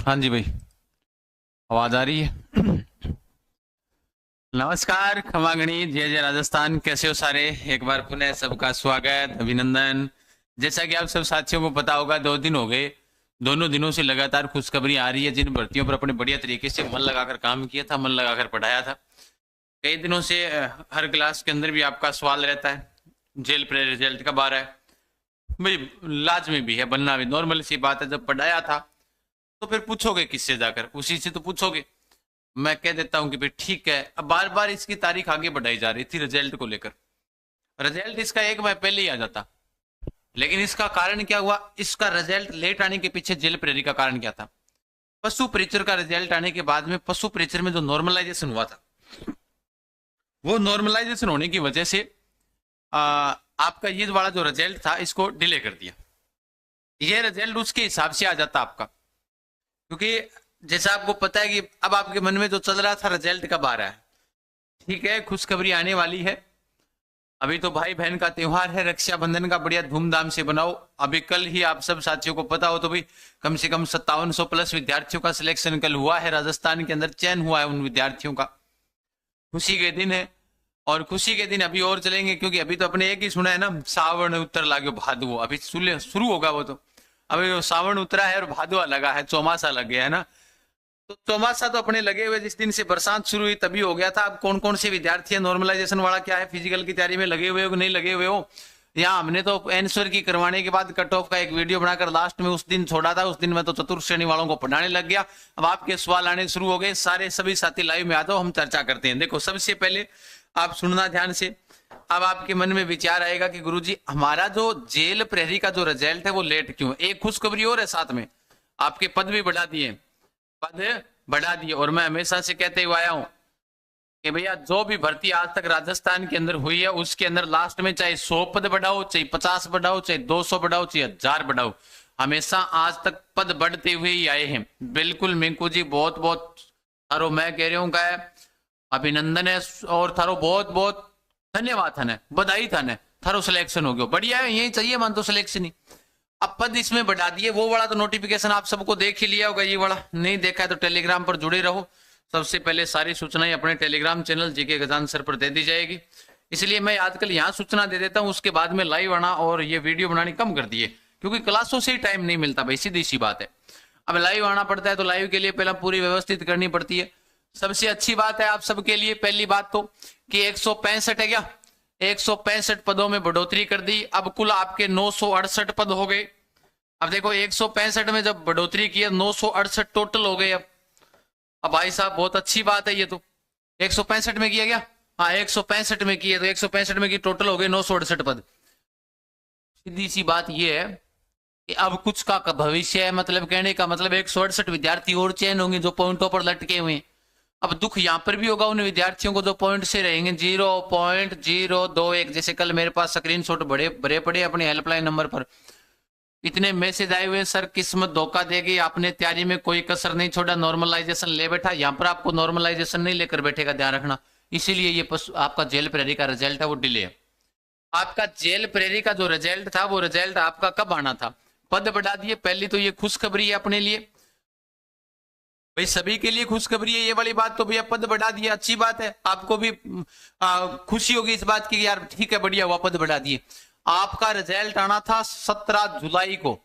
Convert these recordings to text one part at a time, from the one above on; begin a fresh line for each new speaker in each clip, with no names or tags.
हाँ जी भाई, आवाज आ रही है। नमस्कार, खमा गणित, जय जय राजस्थान। कैसे हो सारे? एक बार पुनः सबका स्वागत, अभिनंदन। जैसा कि आप सब साथियों को पता होगा, 2 दिन हो गए, दोनों दिनों से लगातार खुशखबरी आ रही है। जिन भर्तियों पर अपने बढ़िया तरीके से मन लगाकर काम किया था, मन लगाकर पढ़ाया था, कई दिनों से हर क्लास के अंदर भी आपका सवाल रहता है, जेल प्रे रिजल्ट कब आ रहा है। भाई लाजमी भी है, बनना भी नॉर्मल सी बात है। जब पढ़ाया था तो फिर पूछोगे किससे जाकर? उसी से तो पूछोगे। मैं कह देता हूं कि भाई ठीक है। अब बार बार इसकी तारीख आगे बढ़ाई जा रही थी रिजल्ट को लेकर। रिजल्ट इसका एक माह पहले ही आ जाता, लेकिन इसका कारण क्या हुआ? इसका रिजल्ट लेट आने के पीछे जेल प्रेरी का कारण क्या था? पशु परीक्षर का रिजल्ट आने के बाद में पशु परीक्षर में जो नॉर्मलाइजेशन हुआ था, वो नॉर्मलाइजेशन होने की वजह से आपका ये वाला जो रिजल्ट था, इसको डिले कर दिया। ये रिजल्ट उसके हिसाब से आ जाता आपका, क्योंकि जैसा आपको पता है कि अब आपके मन में जो चल रहा था, रिजल्ट कब आ रहा है। ठीक है, खुशखबरी आने वाली है। अभी तो भाई बहन का त्योहार है, रक्षाबंधन का बढ़िया धूमधाम से बनाओ। अभी कल ही आप सब साथियों को पता हो तो भाई कम से कम 5700 प्लस विद्यार्थियों का सिलेक्शन कल हुआ है राजस्थान के अंदर, चयन हुआ है उन विद्यार्थियों का। खुशी के दिन है, और खुशी के दिन अभी और चलेंगे, क्योंकि अभी तो अपने एक ही सुना है ना, सावन उतर लागो भादवो। अभी शुरू होगा वो तो। अभी वो सावन उतरा है और भादवा लगा है, चौमासा लग गया है ना। तो चौमासा तो अपने लगे हुए, जिस दिन से बरसात शुरू हुई तभी हो गया था। अब कौन कौन से विद्यार्थी है, नॉर्मलाइजेशन वाला क्या है, फिजिकल की तैयारी में लगे हुए हो कि नहीं लगे हुए हो। यहाँ हमने तो आंसर की करवाने के बाद कट ऑफ का एक वीडियो बनाकर लास्ट में उस दिन छोड़ा था। उस दिन मैं तो चतुर्थ श्रेणी वालों को पढ़ाने लग गया। अब आपके सवाल आने शुरू हो गए, सारे सभी साथी लाइव में आ जाओ, हम चर्चा करते हैं। देखो, सबसे पहले आप सुनना ध्यान से। अब आपके मन में विचार आएगा कि गुरुजी, हमारा जो जेल प्रहरी का जो रिजल्ट है वो लेट क्यों? एक खुशखबरी और है साथ में, आपके पद भी बढ़ा दिए, पद बढ़ा दिए। और मैं हमेशा से कहते हुए आया हूं कि भैया जो भी भर्ती आज तक राजस्थान के अंदर हुई है, उसके अंदर लास्ट में चाहे 100 पद बढ़ाओ, चाहे 50 बढ़ाओ, चाहे 200 बढ़ाओ, चाहे 1000 बढ़ाओ, हमेशा आज तक पद बढ़ते हुए ही आए हैं। बिल्कुल मिंकू जी, बहुत बहुत थारो मैं कह रहा हूँ का अभिनंदन है, और थारो बहुत बहुत धन्यवाद था, बधाई था, थारो सिलेक्शन हो गया, बढ़िया है, यही चाहिए मान तो सिलेक्शन ही। अब पद इसमें बढ़ा दिए। वो वाला तो नोटिफिकेशन आप सबको देख ही लिया होगा, ये वाला नहीं देखा है तो टेलीग्राम पर जुड़े रहो। सबसे पहले सारी सूचनाएं अपने टेलीग्राम चैनल जीके गजान सर पर दे दी जाएगी, इसलिए मैं आजकल यहाँ सूचना दे देता हूँ, उसके बाद में लाइव आना और ये वीडियो बनानी कम कर दिए, क्योंकि क्लासों से ही टाइम नहीं मिलता भाई, सीधी सी बात है। अब लाइव आना पड़ता है, तो लाइव के लिए पहले पूरी व्यवस्थित करनी पड़ती है। सबसे अच्छी बात है आप सबके लिए, पहली बात तो कि 165 है क्या, 165 पदों में बढ़ोतरी कर दी। अब कुल आपके 968 पद हो गए। अब देखो, 165 में जब बढ़ोतरी की है, 968 टोटल हो गए। अब भाई साहब बहुत अच्छी बात है ये तो। 165 में किया गया, हाँ 165 में किए, तो 165 में की टोटल हो गए 968 पद। सीधी सी बात ये है कि अब कुछ का भविष्य है, मतलब कहने का मतलब 168 विद्यार्थी और चयन होंगे जो पॉइंटों पर लटके हुए हैं। अब दुख यहां पर भी होगा उन विद्यार्थियों को जो पॉइंट से रहेंगे 0.021। जैसे कल मेरे पास स्क्रीनशॉट बड़े बड़े पड़े अपने हेल्पलाइन नंबर पर, इतने मैसेज आए हुए, सर किस्मत धोखा देगी, आपने तैयारी में कोई कसर नहीं छोड़ा, नॉर्मलाइजेशन ले बैठा। यहाँ पर आपको नॉर्मलाइजेशन नहीं लेकर बैठेगा, ध्यान रखना। इसीलिए ये आपका जेल प्रेरी का रिजल्ट है वो डिले है। आपका जेल प्रेरी का जो रिजल्ट था, वो रिजल्ट आपका कब आना था? पद बढ़ा दिए, पहली तो ये खुशखबरी है अपने लिए भाई, सभी के लिए खुशखबरी है ये वाली बात। तो भैया पद बढ़ा दिया, अच्छी बात है, आपको भी खुशी होगी इस बात की, यार ठीक है बढ़िया हुआ पद बढ़ा दिए। आपका रिजल्ट आना था 17 जुलाई को,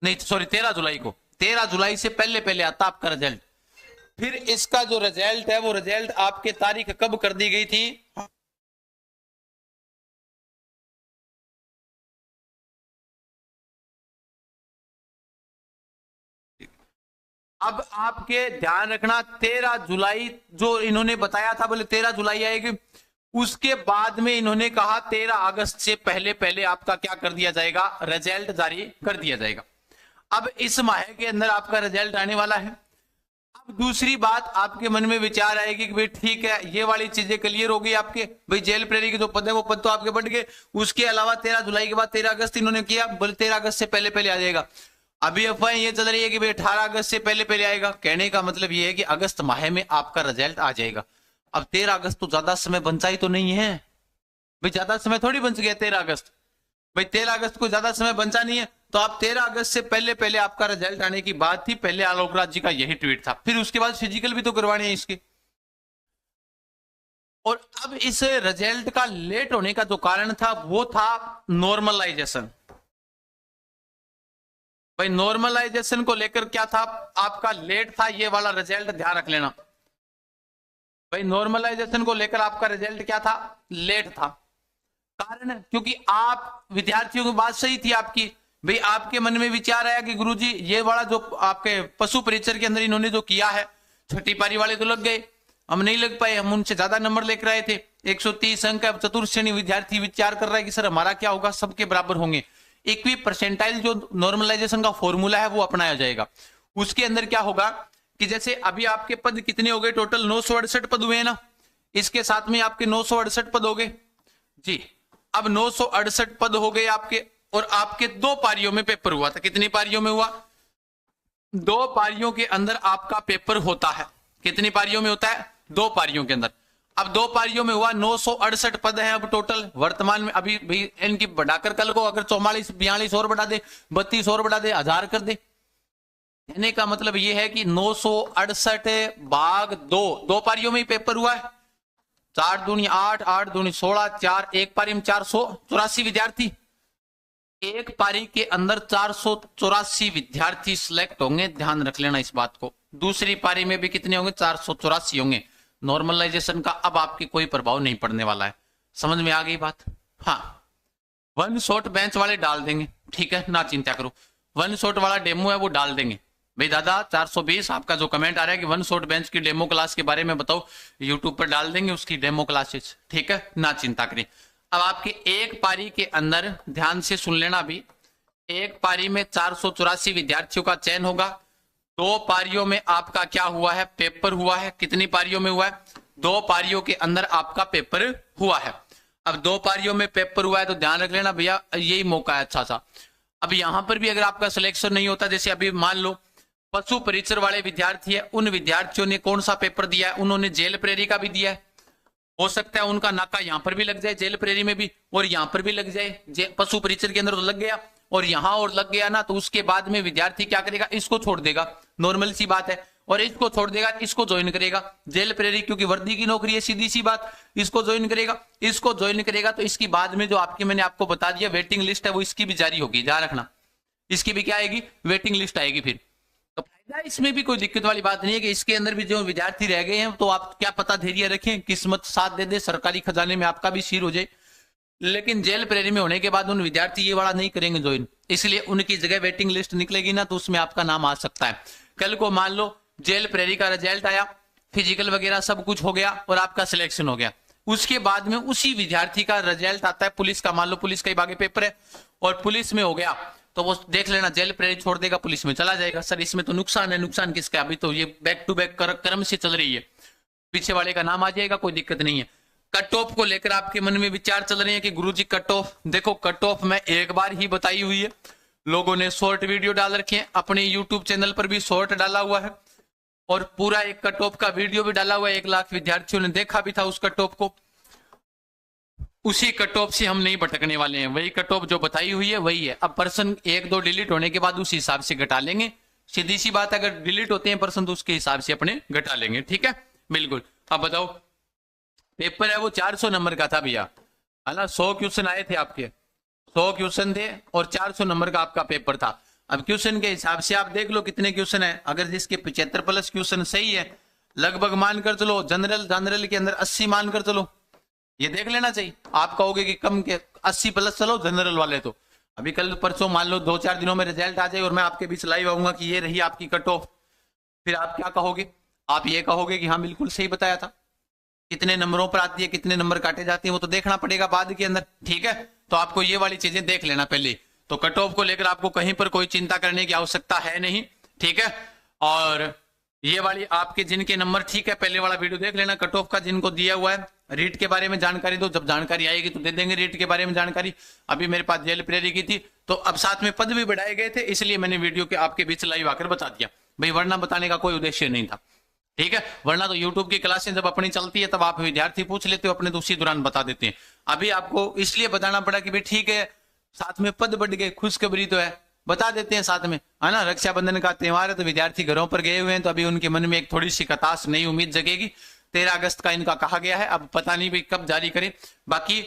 नहीं सॉरी 13 जुलाई को। 13 जुलाई से पहले पहले आता आपका रिजल्ट। फिर इसका जो रिजल्ट है, वो रिजल्ट आपके तारीख कब कर दी गई थी? अब आपके ध्यान रखना, 13 जुलाई जो इन्होंने बताया था, बोले 13 जुलाई आएगी। उसके बाद में इन्होंने कहा 13 अगस्त से पहले पहले आपका क्या कर दिया जाएगा, रिजल्ट जारी कर दिया जाएगा। अब इस माह के अंदर आपका रिजल्ट आने वाला है। अब दूसरी बात आपके मन में विचार आएगी कि भाई ठीक है, ये वाली चीजें क्लियर हो गई आपके, भाई जेल प्रेरी के जो पद है वो पद तो आपके बढ़ गए। उसके अलावा 13 जुलाई के बाद 13 अगस्त इन्होंने किया, बोले 13 अगस्त से पहले पहले आ जाएगा। अभी अफवाहें ये चल रही है कि भाई 18 अगस्त से पहले पहले आएगा। कहने का मतलब ये है कि अगस्त माह में आपका रिजल्ट आ जाएगा। अब 13 अगस्त तो ज्यादा समय बचा ही तो नहीं है भाई, ज्यादा समय थोड़ी बच गया 13 अगस्त। भाई 13 अगस्त को ज्यादा समय बचा नहीं है, तो आप 13 अगस्त से पहले पहले आपका रिजल्ट आने की बात थी, पहले आलोक राज जी का यही ट्वीट था। फिर उसके बाद फिजिकल भी तो करवाने हैं इसके। और अब इस रिजल्ट का लेट होने का जो कारण था वो था नॉर्मलाइजेशन। भाई नॉर्मलाइजेशन को लेकर क्या था आपका लेट था ये वाला रिजल्ट, ध्यान रख लेना भाई। नॉर्मलाइजेशन को लेकर आपका रिजल्ट क्या था, लेट था। कारण क्योंकि आप विद्यार्थियों की बात सही थी आपकी, भाई आपके मन में विचार आया कि गुरुजी ये वाला जो आपके पशु परीक्षण के अंदर इन्होंने जो किया है, छठी पारी वाले तो लग गए, हम नहीं लग पाए, हम उनसे ज्यादा नंबर लेकर आए थे 130 अंक। अब चतुर्थ श्रेणी विद्यार्थी विचार कर रहा है कि सर हमारा क्या होगा, सबके बराबर होंगे। इक्वी परसेंटाइल जो नॉर्मलाइजेशन का फॉर्मूला है वो अपनाया जाएगा। उसके अंदर क्या होगा कि जैसे अभी आपके पद कितने हो गए, टोटल 968 पद हुए हैं ना, इसके साथ में आपके 968 पद हो गए जी। अब 968 पद हो गए आपके, और आपके 2 पारियों में पेपर हुआ था। कितनी पारियों में हुआ, 2 पारियों के अंदर आपका पेपर होता है। कितनी पारियों में होता है, 2 पारियों के अंदर। अब 2 पारियों में हुआ, 968 पद हैं अब टोटल वर्तमान में। अभी भी इनकी बढ़ाकर कल को अगर 44 42 और बढ़ा दे, 32 और बढ़ा दे, 1000 कर दे। कहने का मतलब यह है कि 968 भाग 2 पारियों में ही पेपर हुआ है। 4 दूनी 8, 8 दूनी 16, 4 एक पारी में 484 विद्यार्थी। एक पारी के अंदर 484 विद्यार्थी सिलेक्ट होंगे, ध्यान रख लेना इस बात को। दूसरी पारी में भी कितने होंगे, 484 होंगे। नॉर्मलाइजेशन का अब आपकी कोई प्रभाव नहीं पड़ने वाला है। समझ में आ गई बात। हाँ, 1 शॉट बेंच वाले डाल देंगे, ठीक है, ना चिंता करो। 1 शॉट वाला डेमो है वो डाल देंगे। भाई दादा 420 आपका जो कमेंट आ रहा है कि 1 शॉट बेंच की डेमो क्लास के बारे में बताओ, यूट्यूब पर डाल देंगे उसकी डेमो क्लासेस, ठीक है, ना चिंता करें। अब आपके एक पारी के अंदर ध्यान से सुन लेना भी, एक पारी में 484 विद्यार्थियों का चयन होगा। 2 पारियों में आपका क्या हुआ है, पेपर हुआ है। कितनी पारियों में हुआ है, 2 पारियों के अंदर आपका पेपर हुआ है। अब 2 पारियों में पेपर हुआ है तो ध्यान रख लेना भैया, यही मौका है अच्छा सा। अब यहां पर भी अगर आपका सिलेक्शन नहीं होता, जैसे अभी मान लो पशु परीक्षण वाले विद्यार्थी है, उन विद्यार्थियों ने कौन सा पेपर दिया है, उन्होंने जेल प्रेरी का भी दिया है। हो सकता है उनका नाका यहां पर भी लग जाए जेल प्रेरी में भी, और यहां पर भी लग जाए। पशु परीक्षण के अंदर तो लग गया और यहां और लग गया ना, तो उसके बाद में विद्यार्थी क्या करेगा, इसको छोड़ देगा, नॉर्मल सी बात है, और इसको छोड़ देगा, इसको ज्वाइन करेगा जेल प्रेरी, क्योंकि वर्दी की नौकरी है, सीधी सी बात। इसको ज्वाइन करेगा, इसको ज्वाइन करेगा, तो इसकी बाद में जो आपकी मैंने आपको बता दिया वेटिंग लिस्ट है वो इसकी भी जारी होगी, ध्यान रखना। इसकी भी क्या आएगी, वेटिंग लिस्ट आएगी। फिर तो फायदा इसमें भी कोई दिक्कत वाली बात नहीं है कि इसके अंदर भी जो विद्यार्थी रह गए हैं, तो आप क्या पता धैर्य रखें, किस्मत साथ दे दे, सरकारी खजाने में आपका भी सिर हो जाए। लेकिन जेल प्रेरी में होने के बाद उन विद्यार्थी ये वाला नहीं करेंगे ज्वाइन, इसलिए उनकी जगह वेटिंग लिस्ट निकलेगी ना, तो उसमें आपका नाम आ सकता है। कल को मान लो जेल प्रेरी का रिजल्ट आया, फिजिकल वगैरह सब कुछ हो गया और आपका सिलेक्शन हो गया, उसके बाद में उसी विद्यार्थी का रिजल्ट आता है पुलिस का, मान लो पुलिस का ही आगे पेपर है और पुलिस में हो गया, तो वो देख लेना जेल प्रेरी छोड़ देगा, पुलिस में चला जाएगा। सर इसमें तो नुकसान है, नुकसान किसका, अभी तो ये बैक टू बैक क्रम से चल रही है, पीछे वाले का नाम आ जाएगा, कोई दिक्कत नहीं है। कट ऑफ को लेकर आपके मन में विचार चल रहे हैं कि गुरुजी कट ऑफ, देखो कट ऑफ मैं एक बार ही बताई हुई है, लोगों ने शॉर्ट वीडियो डाल रखे हैं, अपने यूट्यूब चैनल पर भी शॉर्ट डाला हुआ है और पूरा एक कट ऑफ का वीडियो भी डाला हुआ है, 1 लाख विद्यार्थियों ने देखा भी था उस कट ऑफ को। उसी कट ऑफ से हम नहीं भटकने वाले हैं, वही कट ऑफ जो बताई हुई है वही है। अब पर्सन 1-2 डिलीट होने के बाद उस हिसाब से घटा लेंगे, सीधी सी बात, अगर डिलीट होते हैं पर्सन तो उसके हिसाब से अपने घटा लेंगे, ठीक है, बिल्कुल। अब बताओ पेपर है वो 400 नंबर का था भैया, है ना, 100 क्वेश्चन आए थे आपके, 100 क्वेश्चन थे और 400 नंबर का आपका पेपर था। अब क्वेश्चन के हिसाब से आप देख लो कितने क्वेश्चन है, अगर जिसके 75+ क्वेश्चन सही है, लगभग मानकर चलो जनरल के अंदर 80 मानकर चलो, ये देख लेना चाहिए। आप कहोगे कि कम के 80+ चलो जनरल वाले, तो अभी कल परसों मान लो 2-4 दिनों में रिजल्ट आ जाए और मैं आपके बीच लाइव आऊंगा कि ये रही आपकी कट ऑफ, फिर आप क्या कहोगे, आप ये कहोगे कि हाँ बिल्कुल सही बताया था। कितने नंबरों पर आती है, कितने नंबर काटे जाते हैं, वो तो देखना पड़ेगा बाद के अंदर, ठीक है। तो आपको ये वाली चीजें देख लेना पहले, तो कट ऑफ को लेकर आपको कहीं पर कोई चिंता करने की आवश्यकता है नहीं, ठीक है। और ये वाली आपके जिनके नंबर ठीक है, पहले वाला वीडियो देख लेना कट ऑफ का, जिनको दिया हुआ है रीट के बारे में जानकारी दो, जब जानकारी आएगी तो दे देंगे रीट के बारे में जानकारी। अभी मेरे पास जेल प्रेरी की थी, तो अब साथ में पद भी बढ़ाए गए थे, इसलिए मैंने वीडियो के आपके बीच लाइव आकर बता दिया भाई, वरना बताने का कोई उद्देश्य नहीं था, ठीक है। वरना तो यूट्यूब की क्लासें जब अपनी चलती है तब आप विद्यार्थी पूछ लेते हो अपने, तो उसी दौरान बता देते हैं। अभी आपको इसलिए बताना पड़ा कि भाई ठीक है साथ में पद बढ़ गए, खुशखबरी तो है, बता देते हैं साथ में, है ना। रक्षाबंधन का त्योहार है तो विद्यार्थी घरों पर गए हुए हैं, तो अभी उनके मन में एक थोड़ी सी कताश, नई उम्मीद जगेगी। 13 अगस्त का इनका कहा गया है, अब पता नहीं भाई कब जारी करें। बाकी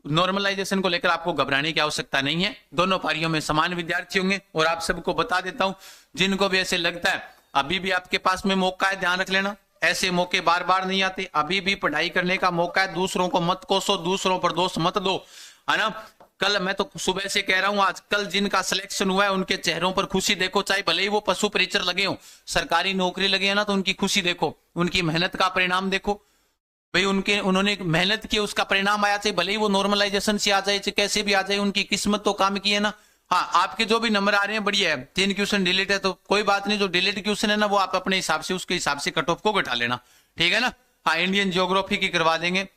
नॉर्मलाइजेशन को लेकर आपको घबराने की आवश्यकता नहीं है, दोनों पारियों में समान विद्यार्थी होंगे। और आप सबको बता देता हूं, जिनको भी ऐसे लगता है अभी भी आपके पास में मौका है, ध्यान रख लेना, ऐसे मौके बार बार नहीं आते। अभी भी पढ़ाई करने का मौका है, दूसरों को मत कोसो, दूसरों पर दोष मत दो, है ना। कल मैं तो सुबह से कह रहा हूं, आज कल जिनका सिलेक्शन हुआ है उनके चेहरों पर खुशी देखो, चाहे भले ही वो पशु परिचर लगे हो, सरकारी नौकरी लगे है ना, तो उनकी खुशी देखो, उनकी मेहनत का परिणाम देखो भाई। उन्होंने मेहनत की, उसका परिणाम आया, चाहे भले ही वो नॉर्मलाइजेशन से आ जाए, चाहे कैसे भी आ जाए, उनकी किस्मत तो काम की है ना। हाँ, आपके जो भी नंबर आ रहे हैं बढ़िया है, 3 क्वेश्चन डिलीट है तो कोई बात नहीं, जो डिलीट क्वेश्चन है ना वो आप अपने हिसाब से, उसके हिसाब से कट ऑफ को घटा लेना, ठीक है ना। हाँ, इंडियन ज्योग्राफी की करवा देंगे,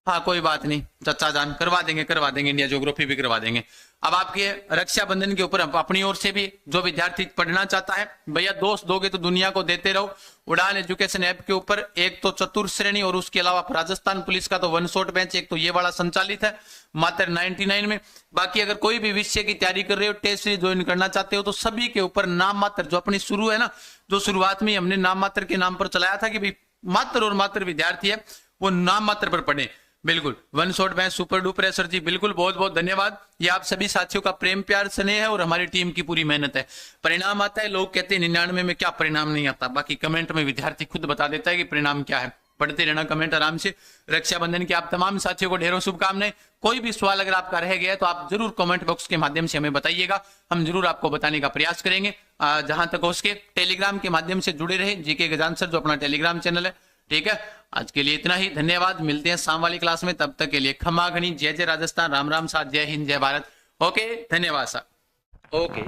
हाँ कोई बात नहीं चचा जान, करवा देंगे, इंडिया ज्योग्राफी भी करवा देंगे। अब आपके रक्षाबंधन के ऊपर अपनी ओर से भी जो विद्यार्थी पढ़ना चाहता है, भैया दोस्त दोगे तो दुनिया को देते रहो। उड़ान एजुकेशन ऐप के ऊपर एक तो चतुर्थ श्रेणी और उसके अलावा राजस्थान पुलिस का तो वन शॉट बैच, एक तो ये वाला संचालित है मात्र 99 में। बाकी अगर कोई भी विषय की तैयारी कर रहे हो, टेस्ट सीरीज ज्वाइन करना चाहते हो, तो सभी के ऊपर नाम मात्र जो अपनी शुरू है ना, जो शुरुआत में हमने नाम मात्र के नाम पर चलाया था कि भाई मात्र और मात्र विद्यार्थी है वो नाम मात्र पर पढ़े। बिल्कुल one shot match super duper है सर जी, बिल्कुल बहुत बहुत धन्यवाद। ये आप सभी साथियों का प्रेम प्यार स्नेह है और हमारी टीम की पूरी मेहनत है। परिणाम आता है, लोग कहते हैं 99 में क्या परिणाम नहीं आता, बाकी कमेंट में विद्यार्थी खुद बता देता है कि परिणाम क्या है। पढ़ते रहना कमेंट आराम से। रक्षाबंधन की आप तमाम साथियों को ढेरों शुभकामनाएं। कोई भी सवाल अगर आपका रह गया तो आप जरूर कमेंट बॉक्स के माध्यम से हमें बताइएगा, हम जरूर आपको बताने का प्रयास करेंगे। जहां तक हो सके टेलीग्राम के माध्यम से जुड़े रहे, जीके गजान सर जो अपना टेलीग्राम चैनल है, ठीक है। आज के लिए इतना ही, धन्यवाद। मिलते हैं शाम वाली क्लास में, तब तक के लिए खमा घनी, जय जय राजस्थान, राम राम साथ, जय हिंद जय भारत। ओके, धन्यवाद सर। ओके।